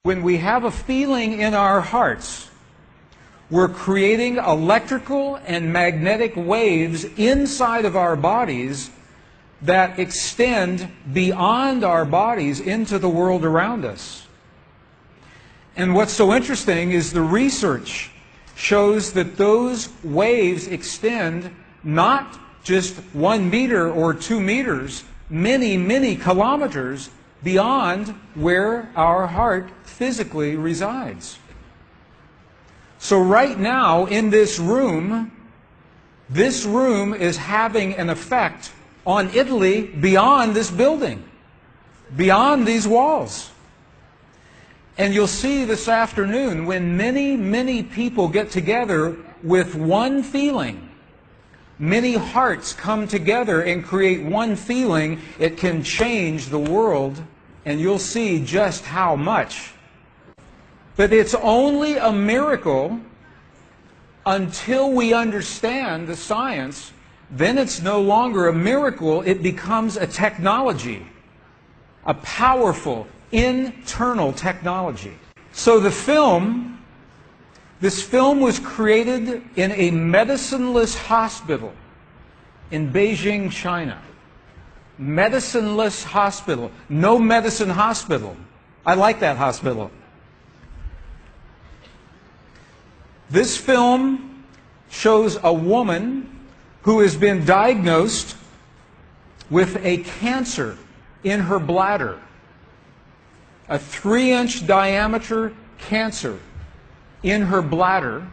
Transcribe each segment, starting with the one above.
When we have a feeling in our hearts, we're creating electrical and magnetic waves inside of our bodies that extend beyond our bodies into the world around us. And what's so interesting is the research shows that those waves extend not just 1 meter or 2 meters, many, many kilometers beyond where our heart physically resides. So right now in this room is having an effect on Italy beyond this building, beyond these walls. And you'll see this afternoon when many, many people get together with one feeling, many hearts come together and create one feeling, it can change the world, and you'll see just how much. But it's only a miracle until we understand the science. Then it's no longer a miracle, it becomes a technology, a powerful internal technology. So this film was created in a medicineless hospital in Beijing, China. Medicineless hospital, no medicine hospital. I like that hospital. This film shows a woman who has been diagnosed with a cancer in her bladder, a 3-inch diameter cancer in her bladder,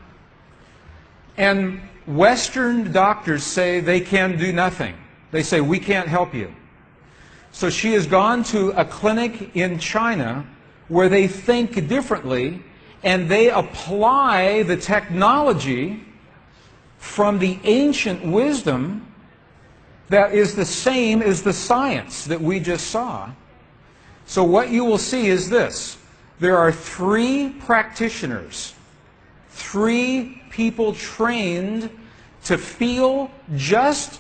and Western doctors say they can do nothing. They say, we can't help you. So she has gone to a clinic in China where they think differently, and they apply the technology from the ancient wisdom that is the same as the science that we just saw. So what you will see is this. There are 3 practitioners, 3 people trained to feel just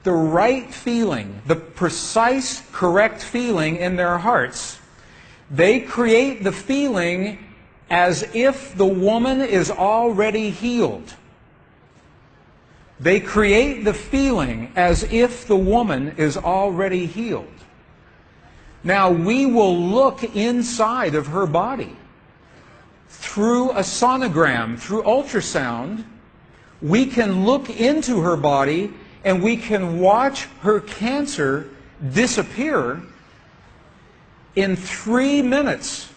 the right feeling, the precise, correct feeling in their hearts. They create the feeling as if the woman is already healed. They create the feeling as if the woman is already healed. Now, we will look inside of her body through a sonogram, through ultrasound. We can look into her body and we can watch her cancer disappear in 3 minutes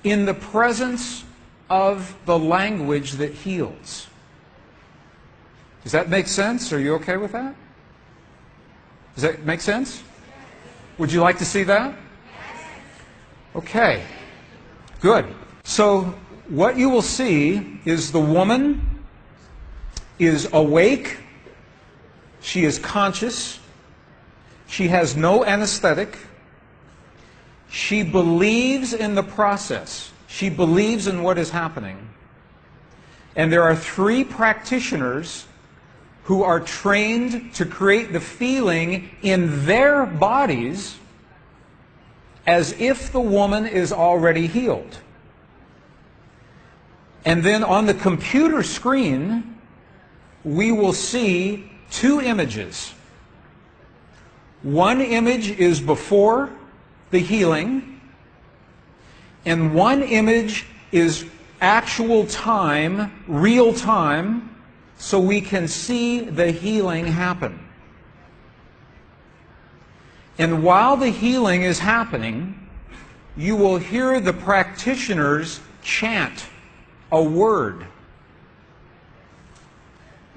in the presence of the language that heals. Does that make sense? Are you okay with that? Does that make sense? Would you like to see that? Okay, good. So what you will see is the woman is awake, she is conscious, she has no anesthetic, she believes in the process, she believes in what is happening. And there are 3 practitioners who are trained to create the feeling in their bodies as if the woman is already healed. And then on the computer screen, we will see 2 images. One image is before the healing, and one image is actual time, real time, so we can see the healing happen. And while the healing is happening, you will hear the practitioners chant a word.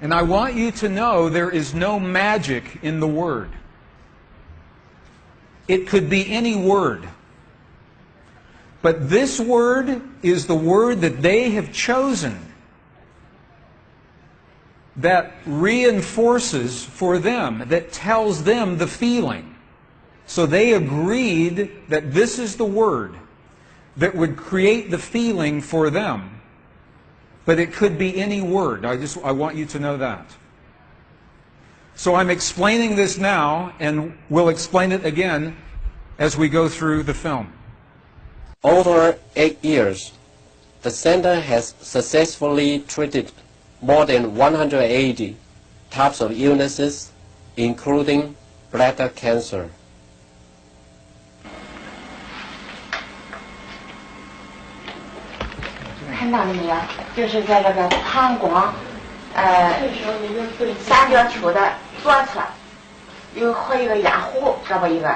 And I want you to know there is no magic in the word. It could be any word. But this word is the word that they have chosen that reinforces for them, that tells them the feeling. So they agreed that this is the word that would create the feeling for them. But it could be any word. I want you to know that. So I'm explaining this now, and we'll explain it again as we go through the film. Over 8 years, the center has successfully treated more than 180 types of illnesses, including bladder cancer. 看到了没有？就是在这个膀胱三角球的左侧有和一个压壶，这么一个。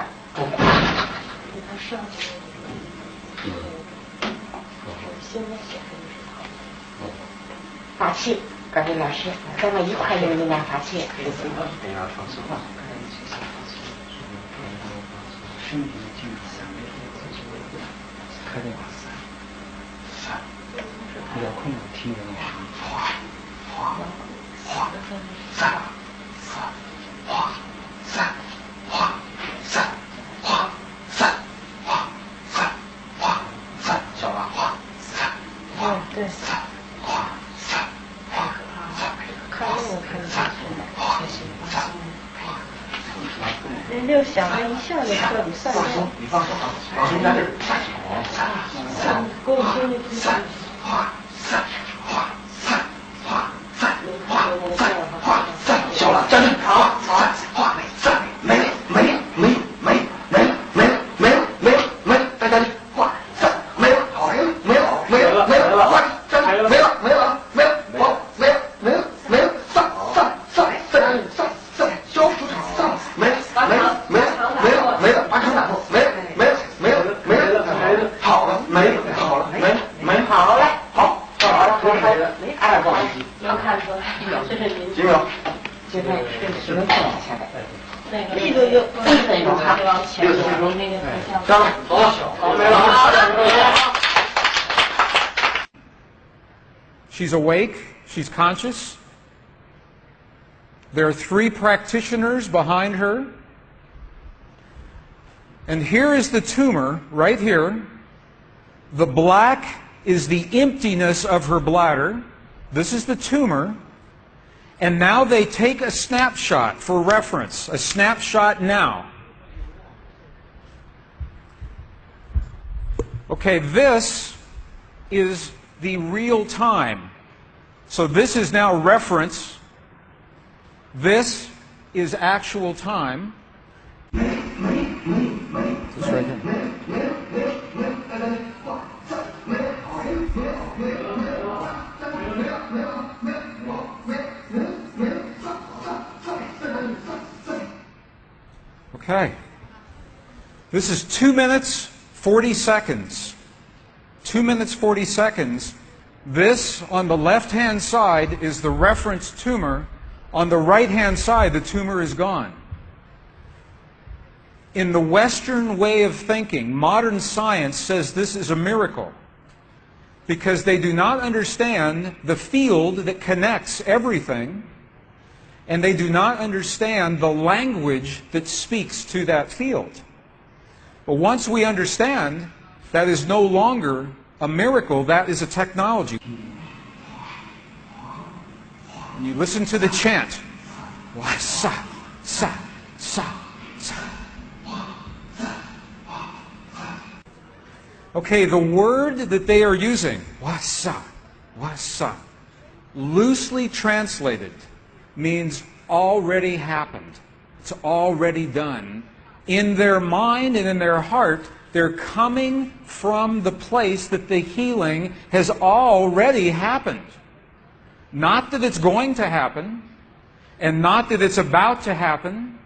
发气，各位老师，咱们一块用你俩发气。比较困难听人话，小吧，对，看那个看下去，人就想着一下就彻底散了。你放手，老师在这儿，给我听听听。小了，站住！好，没，大家画没了，好，没了，上，交出场，没了，把场打破，没了，好了，没了，好了，哎，不好意思，能看出来，这是您。几秒？现在只能看一下的。力度就1分钟，差不多往前面那个方向。走了，好，没了。She's awake. She's conscious. There are 3 practitioners behind her. And here is the tumor, right here. The black is the emptiness of her bladder. This is the tumor. And now they take a snapshot for reference, a snapshot now. Okay, this is the real time. So this is now reference. This is actual time. This right here. Okay. This is 2 minutes, 40 seconds. 2 minutes, 40 seconds. This, on the left-hand side, is the reference tumor. On the right-hand side, the tumor is gone. In the Western way of thinking, modern science says this is a miracle because they do not understand the field that connects everything, and they do not understand the language that speaks to that field. But once we understand, that is no longer a miracle, that is a technology. And you listen to the chant. Sa, sa, sa, sa. Okay, the word that they are using, wasa, loosely translated, means already happened. It's already done. In their mind and in their heart, they're coming from the place that the healing has already happened. Not that it's going to happen, and not that it's about to happen,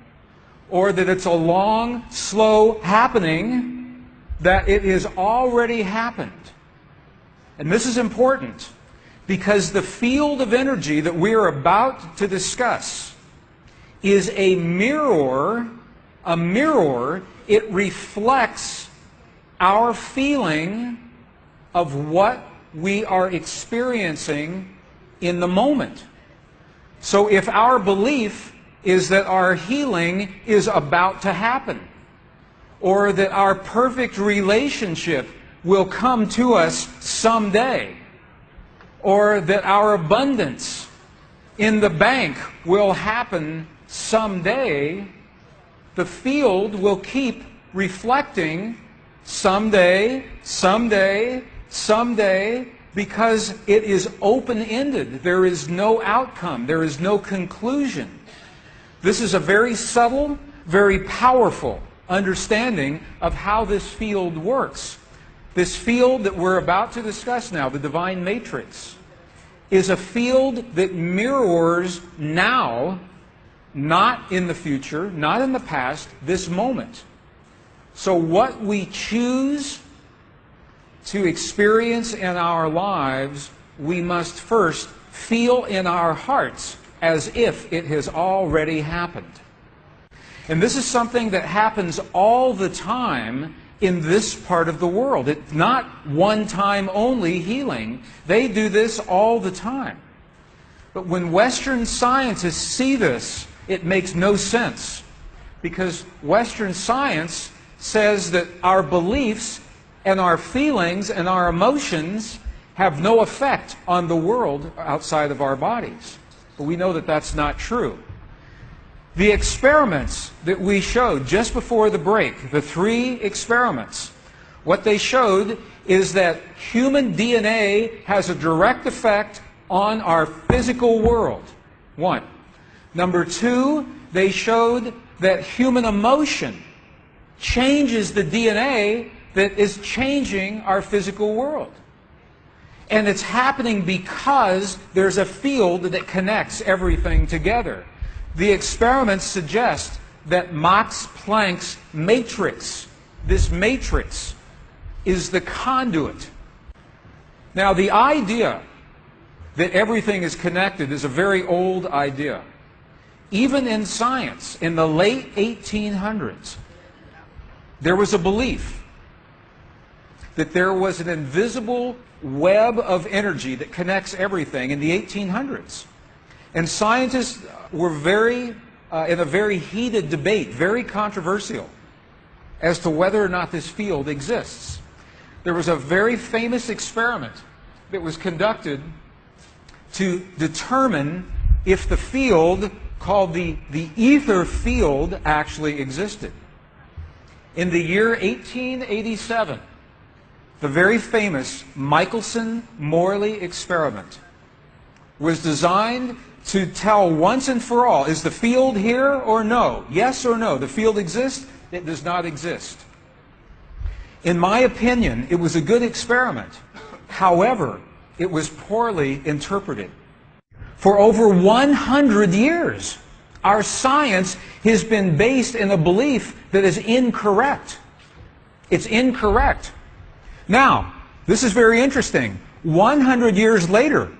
or that it's a long, slow happening, that it has already happened. And this is important, because the field of energy that we are about to discuss is a mirror. It reflects our feeling of what we are experiencing in the moment. So if our belief is that our healing is about to happen, or that our perfect relationship will come to us someday, or that our abundance in the bank will happen someday, the field will keep reflecting someday, someday, someday, because it is open-ended. There is no outcome. There is no conclusion. This is a very subtle, very powerful understanding of how this field works. This field that we're about to discuss now, the divine matrix, is a field that mirrors now, not in the future, not in the past, this moment. So what we choose to experience in our lives, we must first feel in our hearts as if it has already happened. And this is something that happens all the time in this part of the world. It's not one-time only healing. They do this all the time. But when Western scientists see this, it makes no sense, because Western science says that our beliefs and our feelings and our emotions have no effect on the world outside of our bodies. But we know that that's not true. The experiments that we showed just before the break, the 3 experiments, what they showed is that human DNA has a direct effect on our physical world. 1. Number 2, they showed that human emotion changes the DNA that is changing our physical world. And it's happening because there's a field that connects everything together. The experiments suggest that Max Planck's matrix, this matrix, is the conduit. Now, the idea that everything is connected is a very old idea. Even in science, in the late 1800s, there was a belief that there was an invisible web of energy that connects everything in the 1800s. And scientists were in a very heated debate, very controversial, as to whether or not this field exists. There was a very famous experiment that was conducted to determine if the field called the ether field actually existed. In the year 1887, the very famous Michelson-Morley experiment was designed to tell once and for all, is the field here or no? Yes or no? The field exists? It does not exist. In my opinion, it was a good experiment. However, it was poorly interpreted. For over 100 years, our science has been based in a belief that is incorrect. It's incorrect. Now, this is very interesting. 100 years later,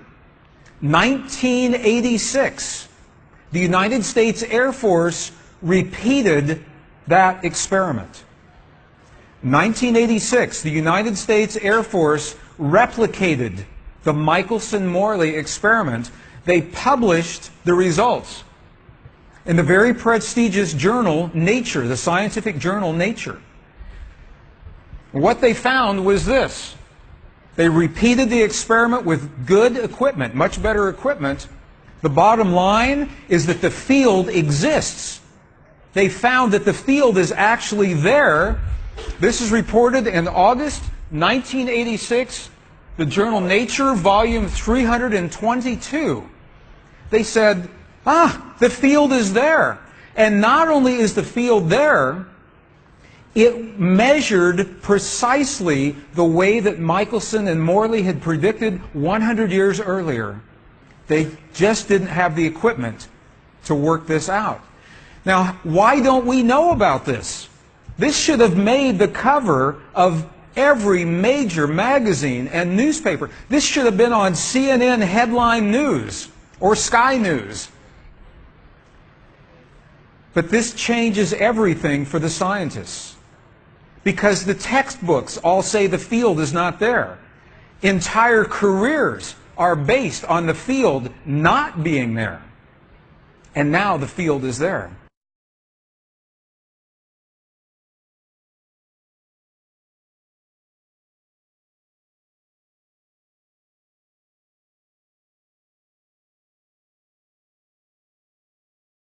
1986, the United States Air Force repeated that experiment. 1986, the United States Air Force replicated the Michelson-Morley experiment. They published the results in the very prestigious journal Nature, the scientific journal Nature. What they found was this. They repeated the experiment with good equipment, much better equipment. The bottom line is that the field exists. They found that the field is actually there. This is reported in August 1986, the journal Nature, volume 322. They said, the field is there. And not only is the field there, it measured precisely the way that Michelson and Morley had predicted 100 years earlier. They just didn't have the equipment to work this out. Now, why don't we know about this? This should have made the cover of every major magazine and newspaper. This should have been on CNN headline news or Sky News. But this changes everything for the scientists, because the textbooks all say the field is not there. Entire careers are based on the field not being there. And now the field is there.